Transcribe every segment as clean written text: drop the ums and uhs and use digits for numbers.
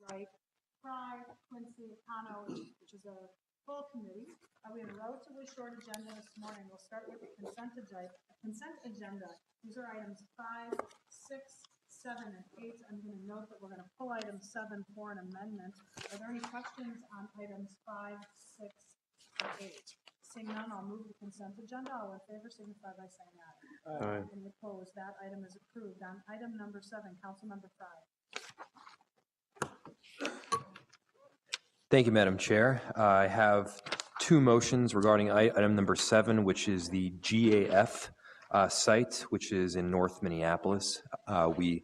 right? Fry, Quincy, Cano, which is a full committee. We have a relatively short agenda this morning. We'll start with the consent agenda. These are items 5, 6, 7, and 8. I'm going to note that we're going to pull item 7 for an amendment. Are there any questions on items 5, 6, and 8? Seeing none, I'll move the consent agenda. All in favor signify by saying aye. Aye. Any opposed? That item is approved. On item number 7, Councilmember Fry. Thank you, Madam Chair. I have two motions regarding item number 7, which is the GAF site, which is in North Minneapolis. We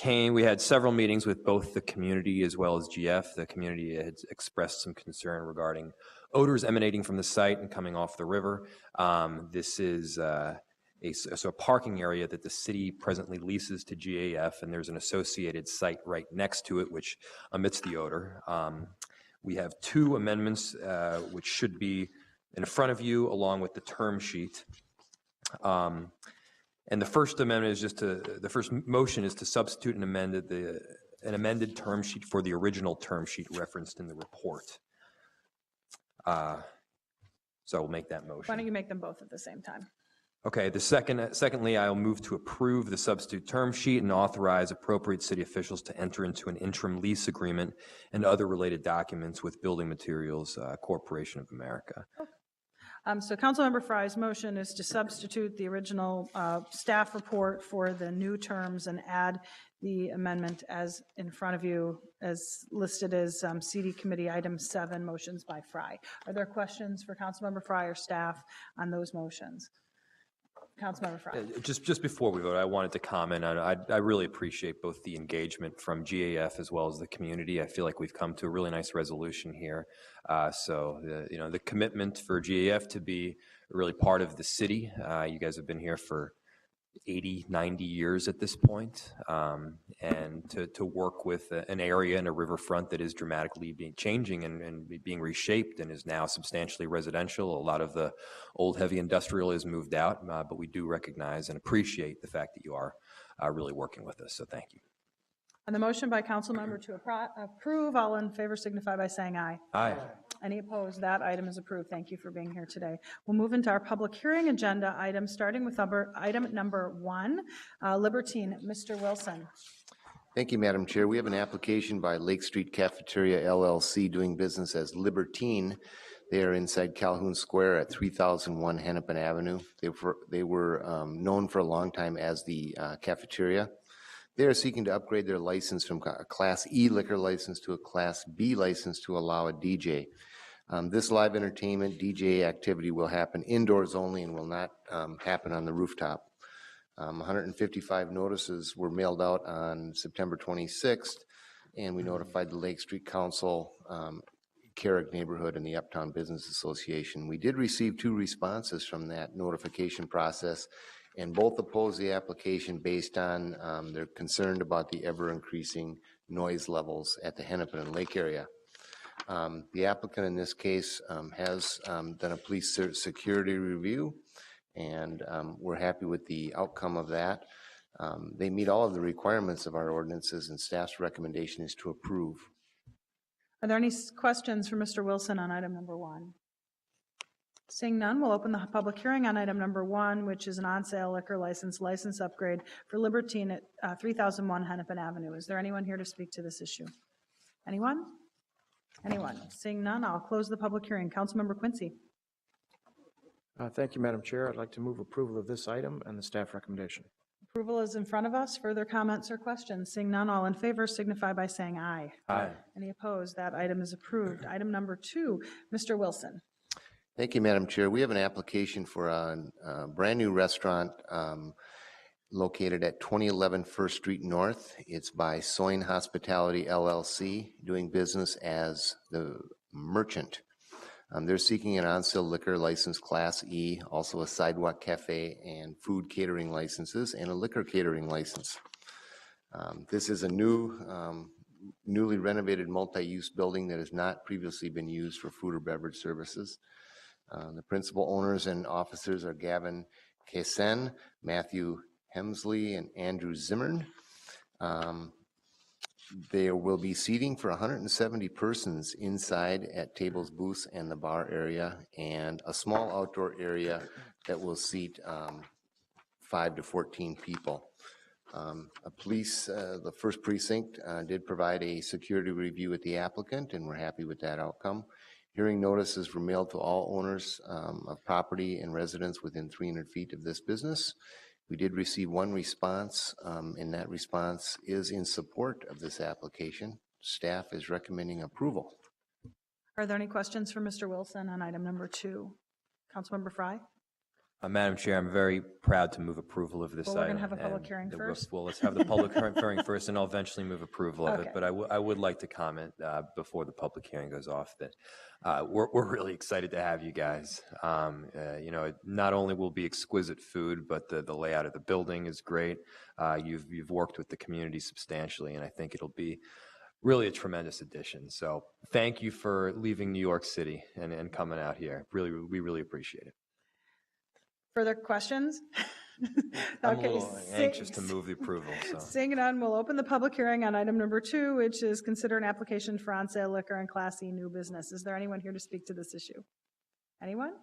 had several meetings with both the community as well as GF. The community had expressed some concern regarding odors emanating from the site and coming off the river. This is a parking area that the city presently leases to GAF, and there's an associated site right next to it which emits the odor. We have two amendments which should be in front of you along with the term sheet. And the first amendment is the first motion is to substitute an amended term sheet for the original term sheet referenced in the report. So we'll make that motion. Why don't you make them both at the same time? Okay, secondly, I'll move to approve the substitute term sheet and authorize appropriate city officials to enter into an interim lease agreement and other related documents with Building Materials Corporation of America. Okay. So Councilmember Fry's motion is to substitute the original staff report for the new terms and add the amendment as in front of you as listed as CD Committee Item 7, motions by Fry. Are there questions for Councilmember Fry or staff on those motions? Councilmember Fry. Just before we vote, I wanted to comment on, I really appreciate both the engagement from GAF as well as the community. I feel like we've come to a really nice resolution here. The commitment for GAF to be really part of the city. You guys have been here for 80, 90 years at this point, and to work with an area and a riverfront that is dramatically changing and being reshaped and is now substantially residential. A lot of the old heavy industrial is moved out, but we do recognize and appreciate the fact that you are really working with us, so thank you. On the motion by Councilmember to approve, all in favor signify by saying aye. Aye. Any opposed? That item is approved. Thank you for being here today. We'll move into our public hearing agenda items, starting with item number 1, Libertine. Mr. Wilson. Thank you, Madam Chair. We have an application by Lake Street Cafeteria LLC doing business as Libertine. They are inside Calhoun Square at 3001 Hennepin Avenue. They were known for a long time as the cafeteria. They are seeking to upgrade their license from a Class E liquor license to a Class B license to allow a DJ. This live entertainment DJ activity will happen indoors only and will not happen on the rooftop. 155 notices were mailed out on September 26th, and we notified the Lake Street Council, Carrick Neighborhood, and the Uptown Business Association. We did receive 2 responses from that notification process, and both oppose the application based on they're concerned about the ever-increasing noise levels at the Hennepin and Lake area. The applicant in this case has done a police security review, and we're happy with the outcome of that. They meet all of the requirements of our ordinances, and staff's recommendation is to approve. Are there any questions for Mr. Wilson on item number 1? Seeing none, we'll open the public hearing on item number 1, which is an on-sale liquor license upgrade for Libertine at 3001 Hennepin Avenue. Is there anyone here to speak to this issue? Anyone? Anyone? Seeing none, I'll close the public hearing. Councilmember Quincy. Thank you, Madam Chair. I'd like to move approval of this item and the staff recommendation. Approval is in front of us. Further comments or questions? Seeing none, all in favor signify by saying aye. Aye. Any opposed? That item is approved. Item number 2, Mr. Wilson. Thank you, Madam Chair. We have an application for a brand new restaurant located at 2011 First Street North. It's by Soin Hospitality LLC, doing business as the Merchant. They're seeking an on-sale liquor license Class E, also a sidewalk cafe and food catering licenses, and a liquor catering license. This is a newly renovated multi-use building that has not previously been used for food or beverage services. The principal owners and officers are Gavin Kaysen, Matthew Hemsley, and Andrew Zimmern. There will be seating for 170 persons inside at tables, booths, and the bar area, and a small outdoor area that will seat 5 to 14 people. The first precinct did provide a security review with the applicant, and we're happy with that outcome. Hearing notices were mailed to all owners of property and residents within 300 feet of this business. We did receive one response, and that response is in support of this application. Staff is recommending approval. Are there any questions for Mr. Wilson on item number 2? Councilmember Frye? Madam Chair, I'm very proud to move approval of this Well, item. we're gonna have a public and hearing the- first. Well, let's have the public hearing first, and I'll eventually move approval of Okay. it. But I would like to comment before the public hearing goes off that we're really excited to have you guys. It not only will be exquisite food, but the layout of the building is great. You've worked with the community substantially, and I think it'll be really a tremendous addition. So thank you for leaving New York City and coming out here. We really appreciate it. Further questions? I'm Okay, a little anxious to move the approval, so. Seeing none, we'll open the public hearing on item number 2, which is consider an application for on-sale liquor and Class E new business. Is there anyone here to speak to this issue? Anyone?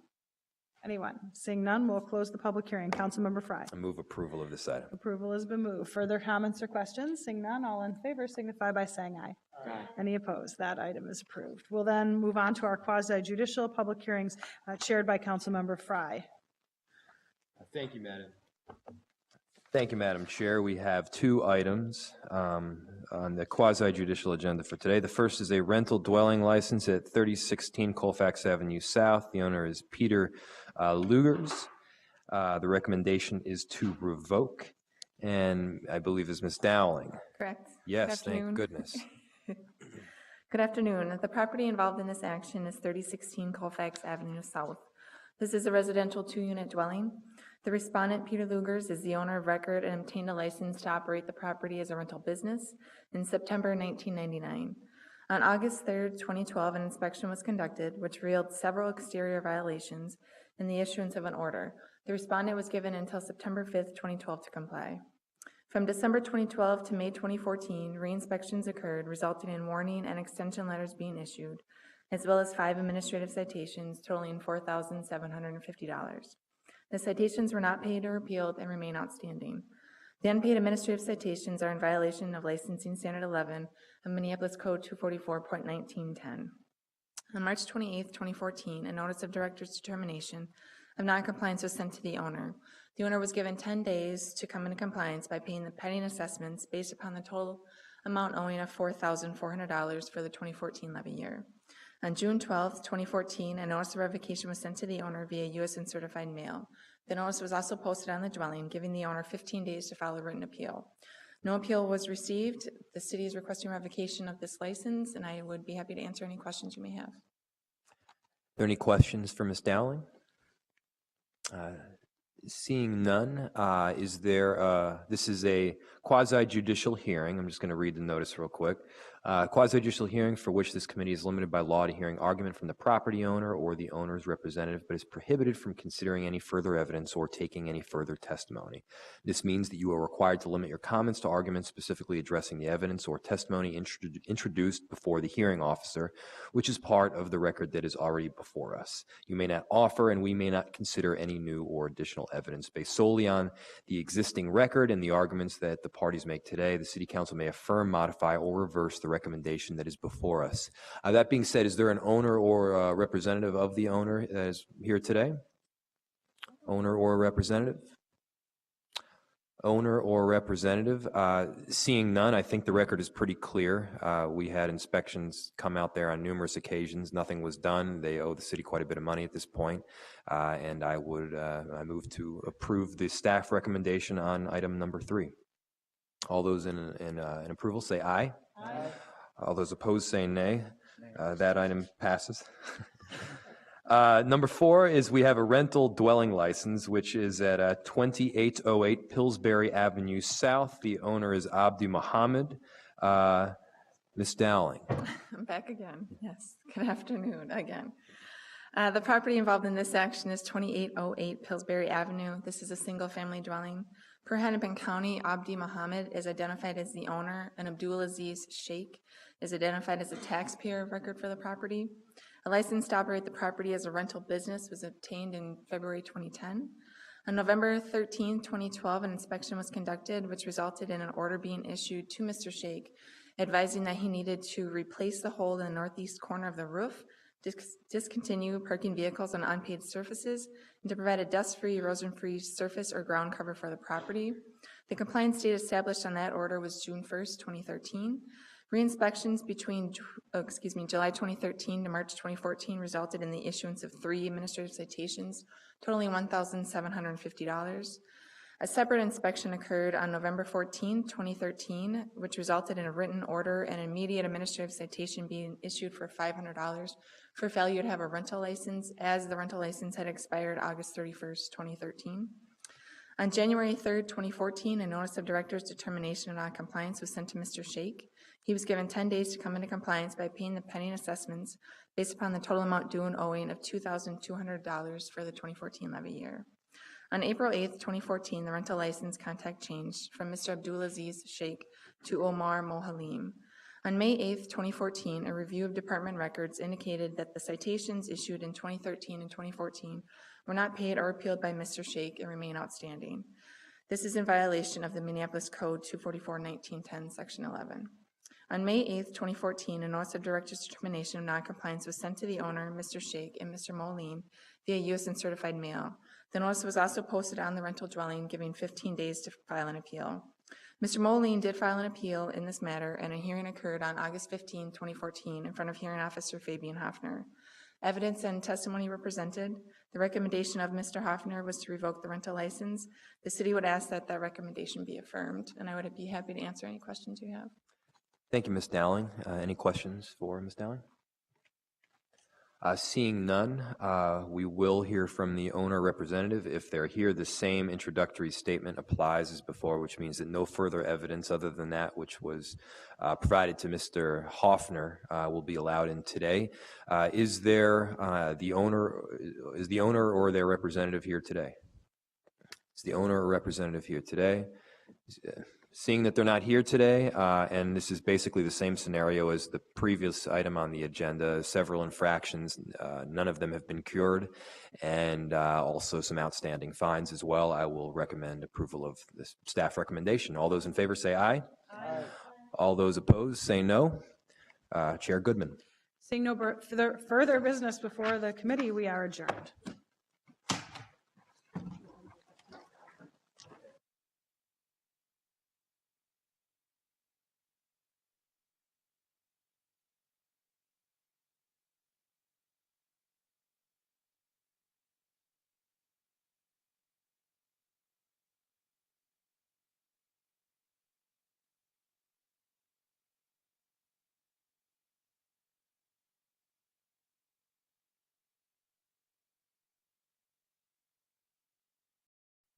Anyone? Seeing none, we'll close the public hearing. Councilmember Frye. I move approval of this item. Approval has been moved. Further comments or questions? Seeing none, all in favor signify by saying aye. Aye. Any opposed? That item is approved. We'll then move on to our quasi-judicial public hearings chaired by Councilmember Frye. Thank you, Madam. Thank you, Madam Chair. We have 2 items on the quasi-judicial agenda for today. The first is a rental dwelling license at 3016 Colfax Avenue South. The owner is Peter Lugers. The recommendation is to revoke, and I believe is Ms. Dowling. Correct. Yes, Good thank afternoon. goodness. Good afternoon. The property involved in this action is 3016 Colfax Avenue South. This is a residential 2-unit dwelling. The respondent, Peter Lugers, is the owner of record and obtained a license to operate the property as a rental business in September 1999. On August 3rd, 2012, an inspection was conducted, which revealed several exterior violations and the issuance of an order. The respondent was given until September 5th, 2012 to comply. From December 2012 to May 2014, re-inspections occurred, resulting in warning and extension letters being issued, as well as 5 administrative citations totaling $4,750. The citations were not paid or appealed and remain outstanding. The unpaid administrative citations are in violation of Licensing Standard 11 of Minneapolis Code 244.1910. On March 28, 2014, a notice of director's determination of noncompliance was sent to the owner. The owner was given 10 days to come into compliance by paying the pending assessments based upon the total amount owing of $4,400 for the 2014 levy year. On June 12, 2014, a notice of revocation was sent to the owner via U.S. and certified mail. The notice was also posted on the dwelling, giving the owner 15 days to file a written appeal. No appeal was received. The city is requesting revocation of this license, and I would be happy to answer any questions you may have. Are there any questions for Ms. Dowling? Seeing none, this is a quasi-judicial hearing. I'm just going to read the notice real quick. Quasi-judicial hearing for which this committee is limited by law to hearing argument from the property owner or the owner's representative, but is prohibited from considering any further evidence or taking any further testimony. This means that you are required to limit your comments to arguments specifically addressing the evidence or testimony introduced before the hearing officer, which is part of the record that is already before us. You may not offer, and we may not consider any new or additional evidence based solely on the existing record and the arguments that the parties make today. The City Council may affirm, modify, or reverse the recommendation that is before us. That being said, is there an owner or a representative of the owner that is here today? Owner or representative? Owner or representative? Seeing none, I think the record is pretty clear. We had inspections come out there on numerous occasions. Nothing was done. They owe the city quite a bit of money at this point. And I move to approve the staff recommendation on item number 3. All those in approval say aye. Aye. All those opposed say nay. That item passes. Number 4 is we have a rental dwelling license, which is at 2808 Pillsbury Avenue South. The owner is Abdi Muhammad. Ms. Dowling. I'm back again. Yes. Good afternoon again. The property involved in this action is 2808 Pillsbury Avenue. This is a single-family dwelling. Per Hennepin County, Abdi Muhammad is identified as the owner, and Abdulaziz Sheikh is identified as a taxpayer of record for the property. A license to operate the property as a rental business was obtained in February 2010. On November 13, 2012, an inspection was conducted, which resulted in an order being issued to Mr. Sheikh, advising that he needed to replace the hole in the northeast corner of the roof, discontinue parking vehicles on unpaved surfaces, and to provide a dust-free, erosion-free surface or ground cover for the property. The compliance date established on that order was June 1st, 2013. Re-inspections between July 2013 to March 2014 resulted in the issuance of 3 administrative citations, totaling $1,750. A separate inspection occurred on November 14, 2013, which resulted in a written order and immediate administrative citation being issued for $500 for failure to have a rental license, as the rental license had expired August 31st, 2013. On January 3rd, 2014, a notice of director's determination of noncompliance was sent to Mr. Sheikh. He was given 10 days to come into compliance by paying the pending assessments based upon the total amount due and owing of $2,200 for the 2014 levy year. On April 8th, 2014, the rental license contact changed from Mr. Abdulaziz Sheikh to Omar Mohalim. On May 8th, 2014, a review of department records indicated that the citations issued in 2013 and 2014 were not paid or appealed by Mr. Sheikh and remain outstanding. This is in violation of the Minneapolis Code 244-1910, Section 11. On May 8th, 2014, a notice of director's determination of noncompliance was sent to the owner, Mr. Sheikh, and Mr. Moline via U.S. and certified mail. The notice was also posted on the rental dwelling, giving 15 days to file an appeal. Mr. Moline did file an appeal in this matter, and a hearing occurred on August 15, 2014, in front of hearing officer Fabian Hoffner. Evidence and testimony were presented. The recommendation of Mr. Hoffner was to revoke the rental license. The city would ask that that recommendation be affirmed, and I would be happy to answer any questions you have. Thank you, Ms. Dowling. Any questions for Ms. Dowling? Seeing none, we will hear from the owner representative. If they're here, the same introductory statement applies as before, which means that no further evidence other than that which was provided to Mr. Hoffner will be allowed in today. Is the owner or their representative here today? Is the owner or representative here today? Seeing that they're not here today, and this is basically the same scenario as the previous item on the agenda, several infractions, none of them have been cured, and also some outstanding fines as well, I will recommend approval of the staff recommendation. All those in favor say aye. Aye. All those opposed say no. Chair Goodman. Seeing no further business before the committee, we are adjourned.